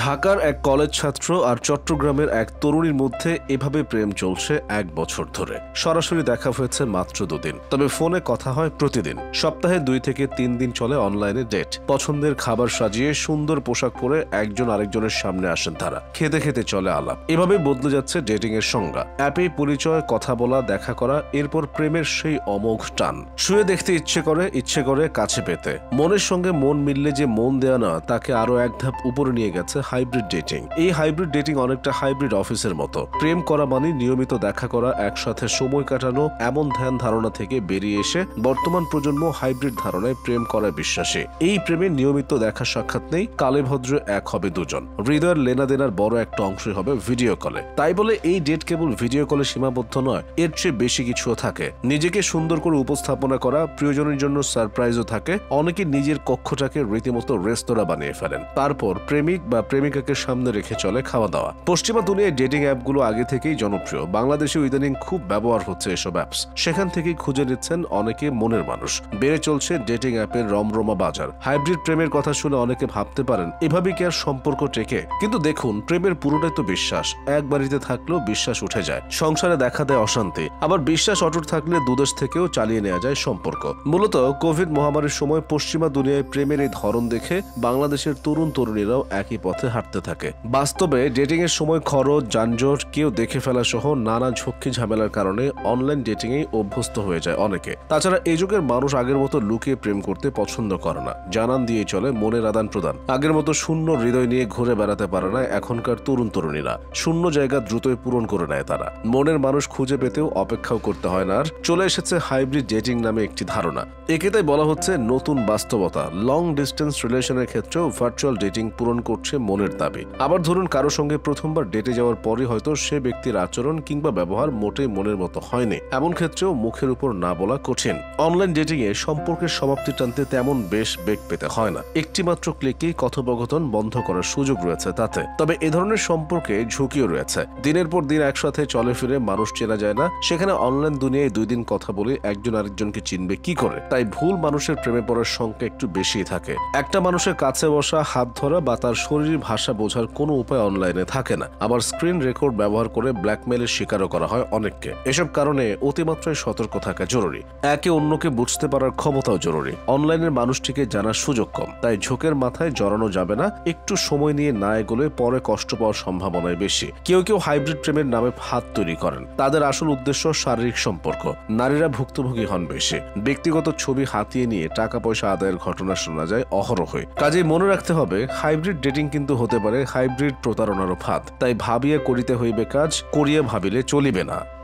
ঢাকার এক কলেজ ছাত্র আর চট্টগ্রামের এক তরুণীর মধ্যে এভাবে প্রেম চলছে 1 বছর ধরে। সরাসরি দেখা হয়েছে মাত্র 2 দিন, তবে ফোনে কথা হয় প্রতিদিন। সপ্তাহে 2 থেকে 3 দিন চলে অনলাইনে ডেট। পছন্দের খাবার সাজিয়ে সুন্দর পোশাক পরে একজন আরেকজনের সামনে আসেন তারা। খেতে খেতে চলে আলাপ। এভাবে বদলে যাচ্ছে ডেটিং এর সংজ্ঞা। অ্যাপে পরিচয়, কথা বলা, দেখা করা, এরপর প্রেমের সেই অমোঘ টান। শুয়ে দেখতে ইচ্ছে করে কাছে পেতে। মনের সঙ্গে মন মিললে যে মন দেয়া না, তাকে আরো এক ধাপ উপরে নিয়ে গেছে হাইব্রিড ডেটিং। এই হাইব্রিড ডেটিং অনেকটা হাইব্রিড অফিসের মতো। প্রেম করা মানে নিয়মিত দেখা করা, একসাথে সময় কাটানো, এমন ধ্যান ধারণা থেকে বেরিয়ে এসে বর্তমান প্রজন্ম হাইব্রিড ধারণায় প্রেম করায় বিশ্বাসী। এই প্রেমে নিয়মিত দেখা সাক্ষাৎ নেই, কালে ভদ্রে এক হবে দুজন। হৃদয়ের লেনাদেনার বড় একটা অংশই হবে ভিডিও কলে। তাই বলে এই ডেট কেবল ভিডিও কলে সীমাবদ্ধ নয়, এর চেয়ে বেশি কিছুও থাকে। নিজেকে সুন্দর করে উপস্থাপনা করা, প্রিয়জনের জন্য সারপ্রাইজও থাকে। অনেকে নিজের কক্ষটাকে রীতিমতো রেস্তোরাঁ বানিয়ে ফেলেন। তারপর প্রেমিক বা প্রেমিকাকে সামনে রেখে চলে খাওয়া দাওয়া। পশ্চিমা দুনিয়ায় ডেটিং অ্যাপগুলো আগে থেকেই জনপ্রিয়। বাংলাদেশে ইদানিং খুব ব্যবহার হচ্ছে এসব অ্যাপস। সেখান থেকেই খুঁজে নিচ্ছেন অনেকে মনের মানুষ। বেড়ে চলছে ডেটিং অ্যাপের রমরমা বাজার। হাইব্রিড প্রেমের কথা শুনে অনেকে ভাবতে পারেন এভাবে কি আর সম্পর্ক টেকে? কিন্তু দেখুন, প্রেমের পুরোটাই তো বিশ্বাস। এক বাড়িতে থাকলেও বিশ্বাস উঠে যায়, সংসারে দেখা দেয় অশান্তি। আবার বিশ্বাস অটুট থাকলে দুদেশ থেকেও চালিয়ে নেওয়া যায় সম্পর্ক। মূলত কোভিড মহামারীর সময় পশ্চিমা দুনিয়ায় প্রেমের এই ধরন দেখে বাংলাদেশের তরুণ তরুণীরাও একই পথে হাঁটতে থাকে। বাস্তবে ডেটিং এর সময় খরচ, যানজট, কেউ দেখে ফেলা সহ নানা ঝক্কি ঝামেলার কারণে অনলাইন ডেটিং এ অভ্যস্ত হয়ে যায় অনেকে। তাছাড়া এই যুগের মানুষ আগের মতো লুকিয়ে প্রেম করতে পছন্দ করে না। জানান দিয়ে চলে মনের আদান প্রদান। আগের মতো শূন্য হৃদয় নিয়ে ঘুরে বেড়াতে পারে না এখনকার তরুণ তরুণীরা। শূন্য জায়গা দ্রুতই পূরণ করে নেয় তারা। মনের মানুষ খুঁজে পেতেও অপেক্ষাও করতে হয় না। আর চলে এসেছে হাইব্রিড ডেটিং নামে একটি ধারণা। একে তাই বলা হচ্ছে নতুন বাস্তবতা। লং ডিস্টেন্স রিলেশনের ক্ষেত্রেও ভার্চুয়াল ডেটিং পূরণ করছে মনের দাবি। আবার ধরুন, কারো সঙ্গে প্রথমবার ডেটে যাওয়ার পরই হয়তো সে ব্যক্তির আচরণ কিংবা ব্যবহার মোটেই মনের মতো হয়নি। এমন ক্ষেত্রেও মুখের উপর না বলা কঠিন। অনলাইন ডেটিং এ সম্পর্কের সমাপ্তি টানতে তেমন বেশ বেগ পেতে হয় না। একটি মাত্র ক্লিকেই কথোপকথন বন্ধ করার সুযোগ রয়েছে তাতে। তবে এ ধরনের সম্পর্কে ঝুঁকিও রয়েছে। দিনের পর দিন একসাথে চলে ফিরে মানুষ চেনা যায় না। সেখানে অনলাইন দুনিয়ায় 2 দিন কথা বলে একজন আরেকজনকে চিনবে কি করে? তাই ভুল মানুষের প্রেমে পড়ার সংখ্যা একটু বেশিই থাকে। একটা মানুষের কাছে বসা, হাত ধরা বা তার শরীর ভাষা বোঝার কোনো উপায় অনলাইনে থাকে না। আবার স্ক্রিন রেকর্ড ব্যবহার করে ব্ল্যাকমেইলের শিকারও করা হয় অনেককে। এসব কারণে অতিমাত্রায় সতর্ক থাকা জরুরি। একে অন্যকে বুঝতে পারার ক্ষমতাও জরুরি। অনলাইনের মানুষটিকে জানার সুযোগ কম, তাই ঝোঁকের মাথায় জড়ানো যাবে না। একটু সময় নিয়ে না এগোলে পরে কষ্ট পাওয়ার সম্ভাবনাই বেশি। কেউ হাইব্রিড প্রেমের নামে ফাঁদ তৈরি করেন। তাদের আসল উদ্দেশ্য শারীরিক সম্পর্ক। নারীরা ভুক্তভোগী হন বেশি। ব্যক্তিগত ছবি হাতিয়ে নিয়ে টাকা পয়সা আদায়ের ঘটনা শোনা যায় অহরহই। কাজেই মনে রাখতে হবে, হাইব্রিড ডেটিং কিন্তু হতে পারে হাইব্রিড প্রতারণারও ফাঁদ। তাই ভাবিয়া করিতে হইবে কাজ, করিয়া ভাবিলে চলিবে না।